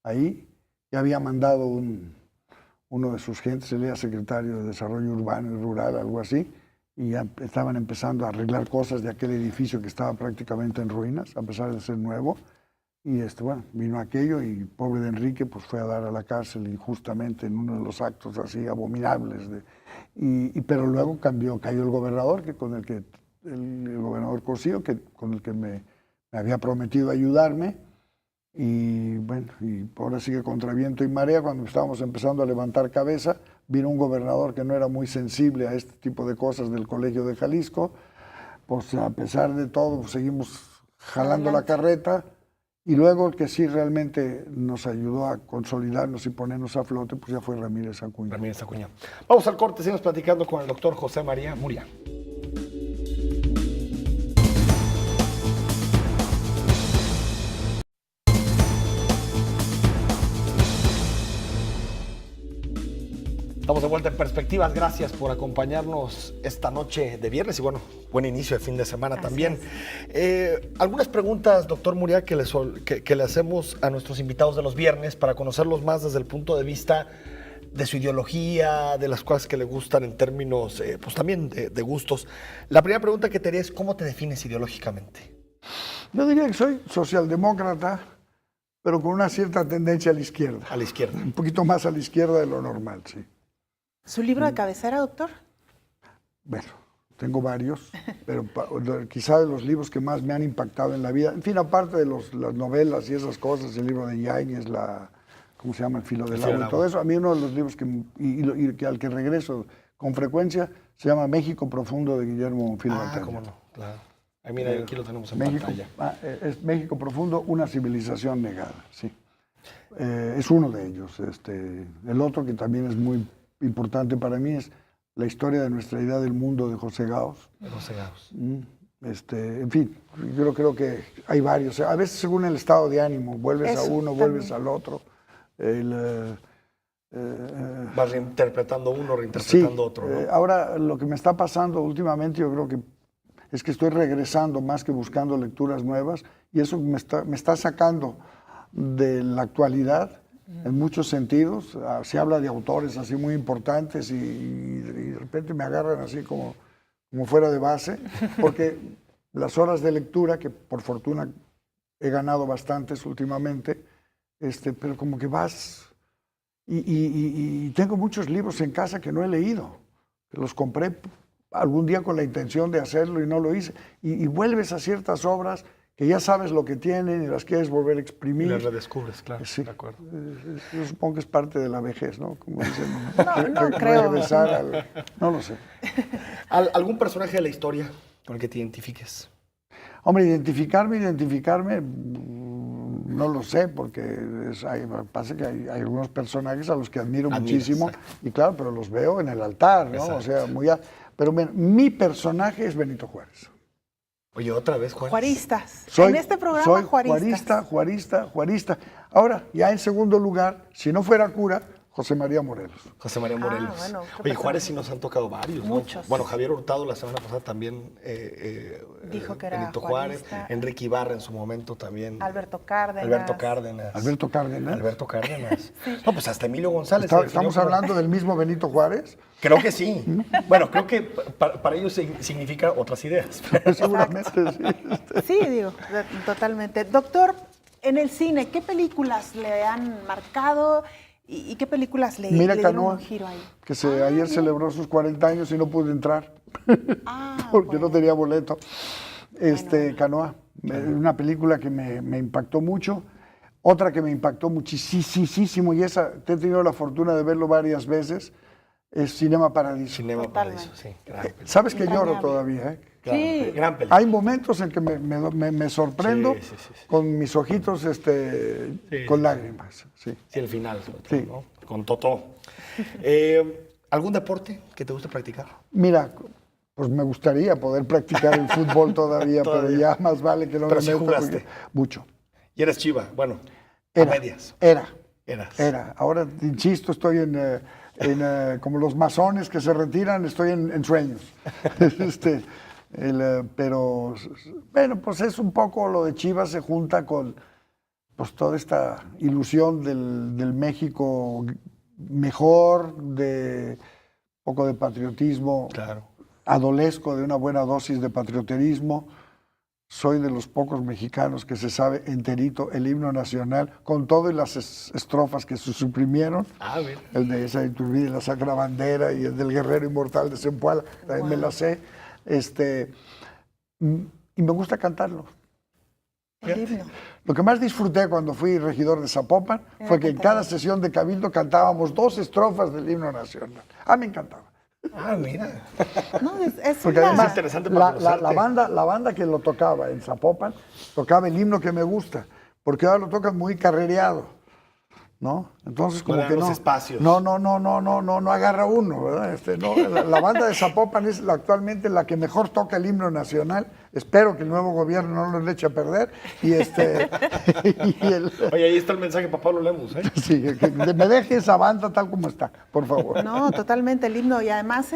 ahí, y había mandado uno de sus gentes, él era secretario de Desarrollo Urbano y Rural, algo así, y ya estaban empezando a arreglar cosas de aquel edificio que estaba prácticamente en ruinas, a pesar de ser nuevo. Y bueno, vino aquello y pobre de Enrique pues fue a dar a la cárcel injustamente en uno de los actos así abominables. Pero luego cayó el gobernador, el gobernador Cosío, con el que me había prometido ayudarme. Y bueno, y ahora sigue contra viento y marea. Cuando estábamos empezando a levantar cabeza, vino un gobernador que no era muy sensible a este tipo de cosas del Colegio de Jalisco. Pues a pesar de todo, pues, seguimos jalando la carreta. Y luego el que sí realmente nos ayudó a consolidarnos y ponernos a flote, pues ya fue Ramírez Acuña. Ramírez Acuña. Vamos al corte, seguimos platicando con el doctor José María Muria. Estamos de vuelta en Perspectivas. Gracias por acompañarnos esta noche de viernes y bueno, buen inicio de fin de semana también. Algunas preguntas, doctor Muria, que le hacemos a nuestros invitados de los viernes para conocerlos más desde el punto de vista de su ideología, de las cosas que le gustan en términos, pues también de gustos. La primera pregunta que te haría es, ¿cómo te defines ideológicamente? Yo diría que soy socialdemócrata, pero con una cierta tendencia a la izquierda. A la izquierda. Un poquito más a la izquierda de lo normal, sí. ¿Su libro de cabecera, doctor? Bueno, tengo varios, pero quizá de los libros que más me han impactado en la vida, en fin, aparte de las novelas y esas cosas, el libro de Yáñez, ¿cómo se llama? El filo del agua y todo eso, a mí uno de los libros que al que regreso con frecuencia se llama México Profundo, de Guillermo Gil Montaño. Cómo no, claro. Ay, mira, aquí lo tenemos en México, pantalla. Es México Profundo, una civilización negada, sí. Es uno de ellos. El otro que también es muy importante para mí es La historia de nuestra idea del mundo, de José Gaos. De José Gaos. En fin, yo creo que hay varios. A veces según el estado de ánimo, vuelves a uno, vuelves al otro. Vas reinterpretando uno, reinterpretando otro, ¿no? Ahora, lo que me está pasando últimamente, yo creo que es que estoy regresando más que buscando lecturas nuevas, y eso me está sacando de la actualidad en muchos sentidos. Se habla de autores así muy importantes y de repente me agarran así como fuera de base, porque las horas de lectura, que por fortuna he ganado bastantes últimamente, pero como que vas... Y tengo muchos libros en casa que no he leído, que los compré algún día con la intención de hacerlo y no lo hice. Y vuelves a ciertas obras que ya sabes lo que tienen y las quieres volver a exprimir. Y las redescubres, claro. Sí. De acuerdo. Yo supongo que es parte de la vejez, ¿no? Como dicen, No creo. regresar no lo sé. ¿Algún personaje de la historia con el que te identifiques? Hombre, identificarme, no lo sé, porque pasa que hay algunos personajes a los que admiro muchísimo, exacto. Y claro, pero los veo en el altar, ¿no? Exacto. O sea, pero mi personaje es Benito Juárez. Oye, otra vez, Juárez. Juaristas. Soy en este programa, soy juaristas. juarista. Ahora, ya en segundo lugar, si no fuera cura, José María Morelos. José María Morelos. Bueno, Oye, Juárez sí nos han tocado varios, ¿no? Muchos. Bueno, Javier Hurtado la semana pasada también Dijo que era Benito Juárez, juarista. Enrique Ibarra en su momento también. Alberto Cárdenas. Alberto Cárdenas. Alberto Cárdenas. Sí. No, pues hasta Emilio González. ¿Estamos hablando del mismo Benito Juárez? Creo que sí. Bueno, creo que para ellos significa otras ideas. Seguramente sí. Sí, digo, totalmente. Doctor, en el cine, ¿qué películas le han marcado ¿Y qué películas le Mira dieron Canoa, un giro ahí? que ayer celebró sus 40 años y no pude entrar porque no tenía boleto. Canoa, una película que me impactó mucho. Otra que me impactó muchísimo, y esa he tenido la fortuna de verlo varias veces, es Cinema Paradiso. Cinema Totalmente. Paradiso, sí. Gran película. Sabes que lloro Entrañable. todavía, ¿eh? Claro, Sí. gran película. Hay momentos en que me sorprendo Sí. con mis ojitos con lágrimas. Sí. Sí, el final, sobre todo, Sí. ¿no? Con Totó. ¿Algún deporte que te guste practicar? Mira, pues me gustaría poder practicar el fútbol todavía, pero Todavía. ya más vale que no Pero me sí meta jugaste. porque- mucho. Y eres Chiva, bueno, a medias. Eras. Era. Ahora, insisto, estoy como los masones que se retiran, estoy en sueños. Pero, bueno, pues es un poco lo de Chivas, se junta con pues toda esta ilusión del México mejor, de un poco de patriotismo. Claro. Adolezco de una buena dosis de patrioterismo. Soy de los pocos mexicanos que se sabe enterito el himno nacional, con todo y las estrofas que se suprimieron. Ah, bien. El de esa Iturbide, la Sacra Bandera, y el del Guerrero Inmortal de Zempoala, también me la sé. Y me gusta cantarlo. El himno. Lo que más disfruté cuando fui regidor de Zapopan fue que en cada sesión de Cabildo cantábamos 2 estrofas del himno nacional. Me encantaba. Ah, mira. No, es Porque una- además interesante para la banda que lo tocaba en Zapopan tocaba el himno que me gusta, porque ahora lo tocan muy carrereado, ¿no? Entonces como No le que dan los no, espacios. no agarra uno, ¿verdad? La banda de Zapopan es actualmente la que mejor toca el himno nacional. Espero que el nuevo gobierno no lo eche a perder. Y Oye, ahí está el mensaje para Pablo Lemus, ¿eh? sí, que me deje esa banda tal como está, por favor. No, totalmente el himno. Y además,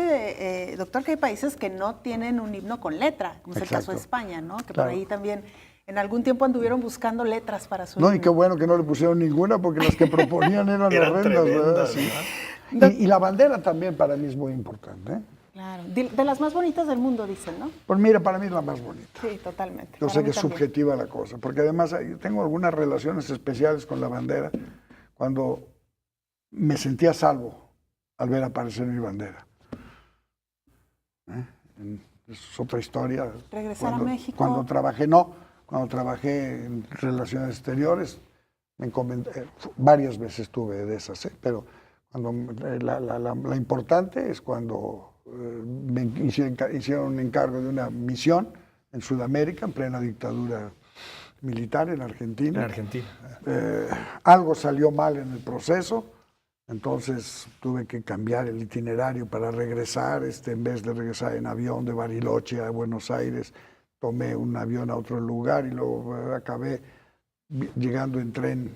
doctor, que hay países que no tienen un himno con letra, como es el caso de Exacto. España, ¿no? Que Claro. por ahí también en algún tiempo anduvieron buscando letras para su No, himno. y qué bueno que no le pusieron ninguna, porque las que proponían eran Eran horrendas, ¿verdad? tremendas, Sí. ¿verdad? Y la bandera también para mí es muy importante, ¿eh? Claro, de las más bonitas del mundo, dicen, ¿no? Pues mira, para mí es la más bonita. Sí, totalmente. Yo Para sé mí que es también. subjetiva la cosa, porque además yo tengo algunas relaciones especiales con la bandera, cuando me sentía salvo al ver aparecer mi bandera. Es otra historia. Regresar a México. Cuando trabajé en relaciones exteriores, me encomendé, varias veces tuve de esas, pero cuando la importante es cuando me hicieron un encargo de una misión en Sudamérica, en plena dictadura militar en Argentina. En Argentina. Algo salió mal en el proceso, entonces tuve que cambiar el itinerario para regresar. En vez de regresar en avión de Bariloche a Buenos Aires, tomé un avión a otro lugar y luego acabé llegando en tren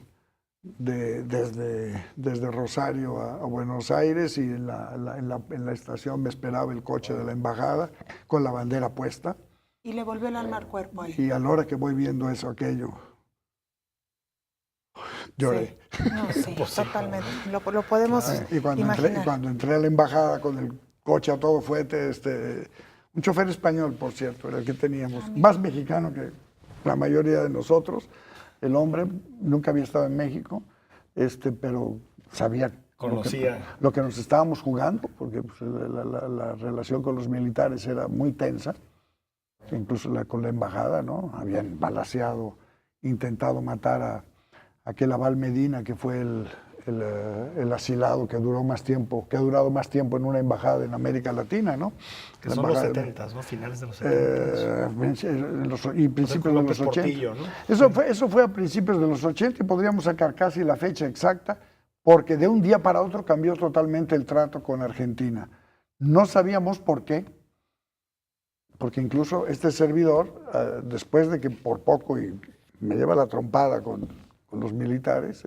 desde Rosario a Buenos Aires, y en la estación me esperaba el coche de la embajada con la bandera puesta. Y le volvió el alma al cuerpo ahí. Y a la hora que voy viendo aquello, lloré. Sí. No, sí, totalmente. Lo podemos Y imaginar. cuando entré a la embajada con el coche a todo fuerte, un chofer español, por cierto, era el que teníamos, más mexicano que la mayoría de nosotros. El hombre nunca había estado en México, pero sabía Conocía. lo que nos estábamos jugando, porque pues, la relación con los militares era muy tensa, incluso con la embajada, ¿no? Habían balaceado, intentado matar a aquel Abal Medina, que fue el asilado que ha durado más tiempo en una embajada en América Latina, ¿no? Que La son los embajada 70, ¿no? Finales de los 70. Y principios de los 80. Portillo, ¿no? Eso fue a principios de los 80 y podríamos sacar casi la fecha exacta, porque de un día para otro cambió totalmente el trato con Argentina. No sabíamos por qué, porque incluso este servidor, después de que por poco y me lleva la trompada con los militares,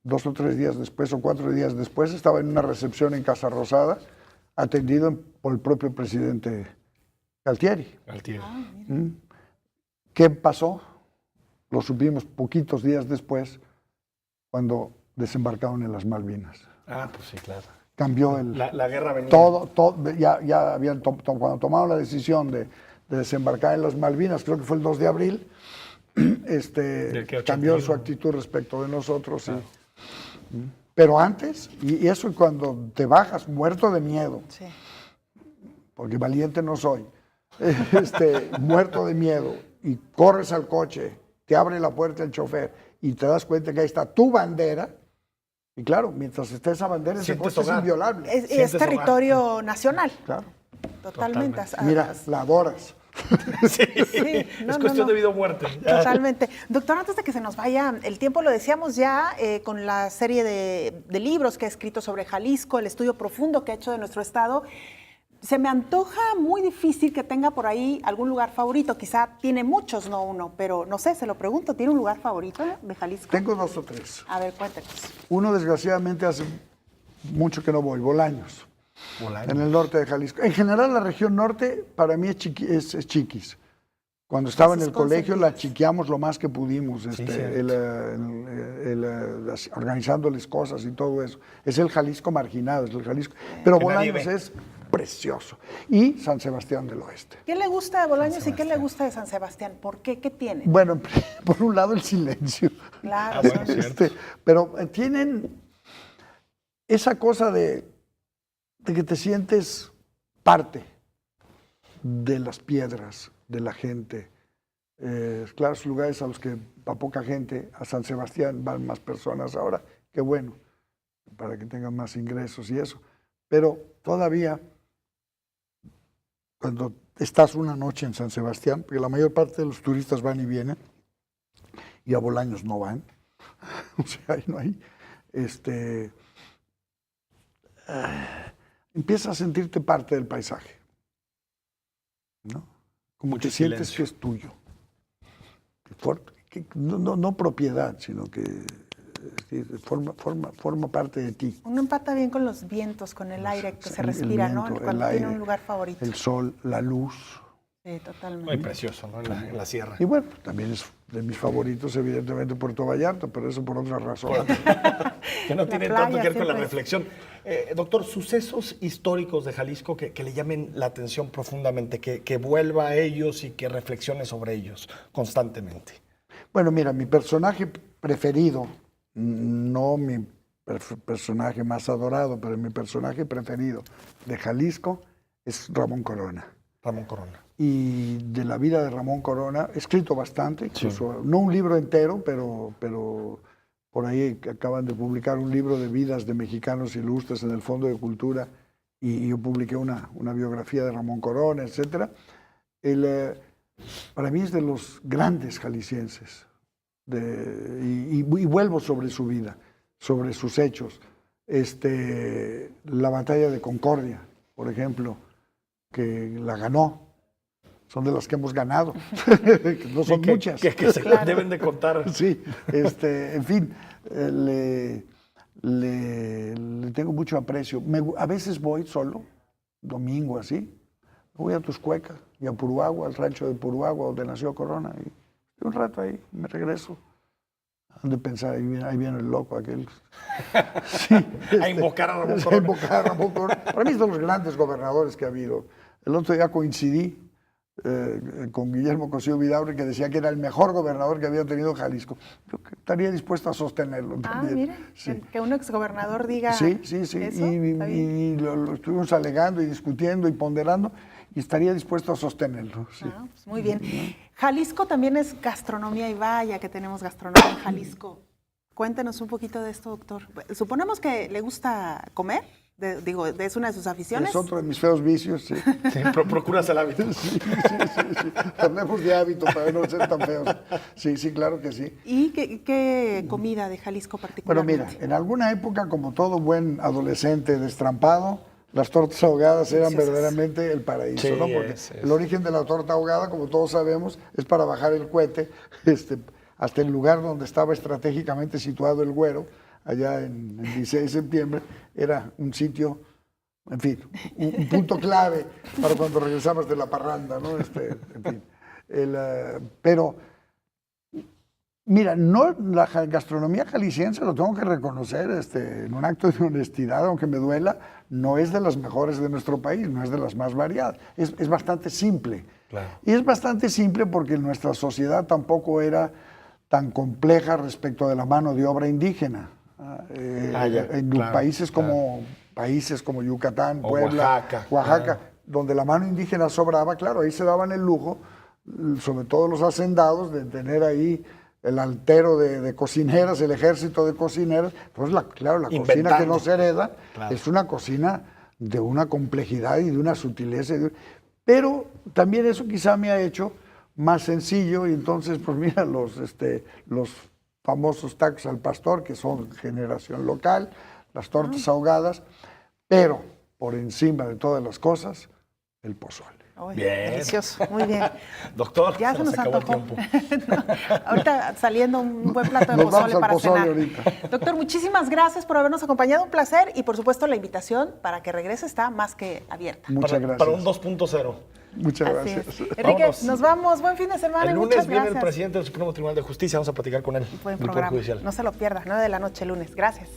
2 o 3 días después o 4 días después estaba en una recepción en Casa Rosada, atendido por el propio presidente Galtieri. Galtieri. ¿Qué pasó? Lo supimos poquitos días después, cuando desembarcaron en las Malvinas. Ah, pues sí, claro. Cambió La guerra venía. ya habían cuando tomaron la decisión de desembarcar en las Malvinas, creo que fue el 2 de abril, Del que cambió 81. su actitud respecto de nosotros. Sí. Pero antes, y eso cuando te bajas muerto de miedo, Sí. porque valiente no soy, muerto de miedo, y corres al coche, te abre la puerta el chofer y te das cuenta que ahí está tu bandera, y claro, mientras esté esa bandera, ese Sientes coche es hogar. inviolable. Es Sientes territorio nacional. Claro. Totalmente. Mira, la adoras. Sí, Sí, no, es no, cuestión no. de vida o muerte. Totalmente. Doctor, antes de que se nos vaya el tiempo, lo decíamos ya con la serie de libros que ha escrito sobre Jalisco, el estudio profundo que ha hecho de nuestro estado. Se me antoja muy difícil que tenga por ahí algún lugar favorito. Quizá tiene muchos, no uno, pero no sé, se lo pregunto. ¿Tiene un lugar favorito de Jalisco? Tengo 2 o 3. A ver, cuéntenos. Uno, desgraciadamente, hace mucho que no voy, Bolaños, Bolaños. en el norte de Jalisco. En general, la región norte para mí es chiquis. Cuando estaba en Esas el colegio la consentidas. chiqueamos lo más que pudimos, cierto. organizándoles cosas y todo eso. Es el Jalisco marginado, es el Jalisco. Pero Que nadie Bolaños ve. es precioso. Y San Sebastián del Oeste. ¿Qué le gusta de Bolaños y qué le gusta de San Sebastián? ¿Por qué? ¿Qué tiene? Bueno, por un lado el silencio. Claro, Ah, bueno, son- cierto. Pero tienen esa cosa de que te sientes parte de las piedras, de la gente. Claro, son lugares a los que va poca gente, a San Sebastián van más personas ahora, qué bueno, para que tengan más ingresos y eso. Pero todavía, cuando estás una noche en San Sebastián, porque la mayor parte de los turistas van y vienen, y a Bolaños no van, o sea, ahí no hay, empiezas a sentirte parte del paisaje, ¿no? Como Mucho que sientes silencio. que es tuyo. No propiedad, sino que forma parte de ti. Uno empata bien con los vientos, con el aire que se El respira, ¿no? viento, Cuando el tiene aire, un lugar favorito. El sol, la luz. Sí, totalmente. Muy precioso, ¿no? En la sierra. Y bueno, también es de mis favoritos, evidentemente, Puerto Vallarta, pero eso por otra razón. Que no La tiene playa tanto que ver con la siempre es- reflexión. Doctor, sucesos históricos de Jalisco que le llamen la atención profundamente, que vuelva a ellos y que reflexione sobre ellos constantemente. Bueno, mira, mi personaje preferido, no mi personaje más adorado, pero mi personaje preferido de Jalisco es Ramón Corona. Ramón Corona. Y de la vida de Ramón Corona, he escrito bastante, incluso, no un libro entero, pero por ahí acaban de publicar un libro de vidas de mexicanos ilustres en el Fondo de Cultura, y yo publiqué una biografía de Ramón Corona, etc. Para mí es de los grandes jaliscienses, y vuelvo sobre su vida, sobre sus hechos. La batalla de Concordia, por ejemplo, que la ganó, son de las que hemos ganado, que no son muchas. Que se deben de contar. Sí, en fin, le tengo mucho aprecio. A veces voy solo, domingo así, voy a Tuscueca y a Puruagua, al rancho de Puruagua, donde nació Corona, y estoy un rato ahí, me regreso. Han de pensar, ahí viene el loco aquel. Sí, A invocar a Ramón a Corona. invocar a Ramón Corona. Para mí es de los grandes gobernadores que ha habido. El otro día coincidí con Guillermo Cosío Vidaurre, que decía que era el mejor gobernador que había tenido Jalisco. Yo estaría dispuesto a sostenerlo Ah, también. mire, Sí. que un exgobernador diga Sí. eso, Y está bien. lo estuvimos alegando y discutiendo y ponderando, y estaría dispuesto a sostenerlo. Sí. Ah, pues muy bien. Jalisco también es gastronomía, y vaya que tenemos gastronomía en Jalisco. Cuéntenos un poquito de esto, doctor. Suponemos que le gusta comer, es una de sus aficiones. Es otro de mis feos vicios, sí. Sí, procuras el hábito. Sí. Hablemos de hábito para no ser tan feos. Sí, claro que sí. ¿Y qué comida de Jalisco Bueno, particularmente? mira, en alguna época, como todo buen adolescente destrampado, las tortas ahogadas eran Deliciosas. verdaderamente el paraíso, Sí, ¿no? Porque es. el origen de la torta ahogada, como todos sabemos, es para bajar el cohete hasta el lugar donde estaba estratégicamente situado el Güero, allá en el 16 de septiembre, era un sitio, en fin, un punto clave para cuando regresabas de la parranda, ¿no? En fin. Pero Mira, no, la gastronomía jalisciense, lo tengo que reconocer en un acto de honestidad, aunque me duela, no es de las mejores de nuestro país, no es de las más variadas. Es bastante simple. Claro. Y es bastante simple porque nuestra sociedad tampoco era tan compleja respecto de la mano de obra indígena. En países como Yucatán, O Puebla, Oaxaca. donde la mano indígena sobraba, claro, ahí se daban el lujo, sobre todo los hacendados, de tener ahí el altero de cocineras, el ejército de cocineras. Pues claro, la cocina que nos hereda es una cocina de una complejidad y de una sutileza. Pero también eso quizá me ha hecho más sencillo, y entonces, pues mira, los famosos tacos al pastor, que son generación local, las tortas ahogadas, pero por encima de todas las cosas, el pozole. Uy, Bien. delicioso, muy bien. Doctor, Ya se nos acabó el antojó. tiempo. No, ahorita saliendo un buen plato de Nos pozole vamos al para pozole cenar. ahorita. Doctor, muchísimas gracias por habernos acompañado, un placer, y por supuesto la invitación para que regrese está más que abierta. Muchas gracias. Para un 2.0. Muchas Así gracias. es. Enrique, Vámonos. nos vamos, buen fin de semana El y lunes muchas viene gracias. el presidente del Supremo Tribunal de Justicia, vamos a platicar con él Buen del Poder programa, Judicial. no se lo pierda, 9 de la noche lunes. Gracias.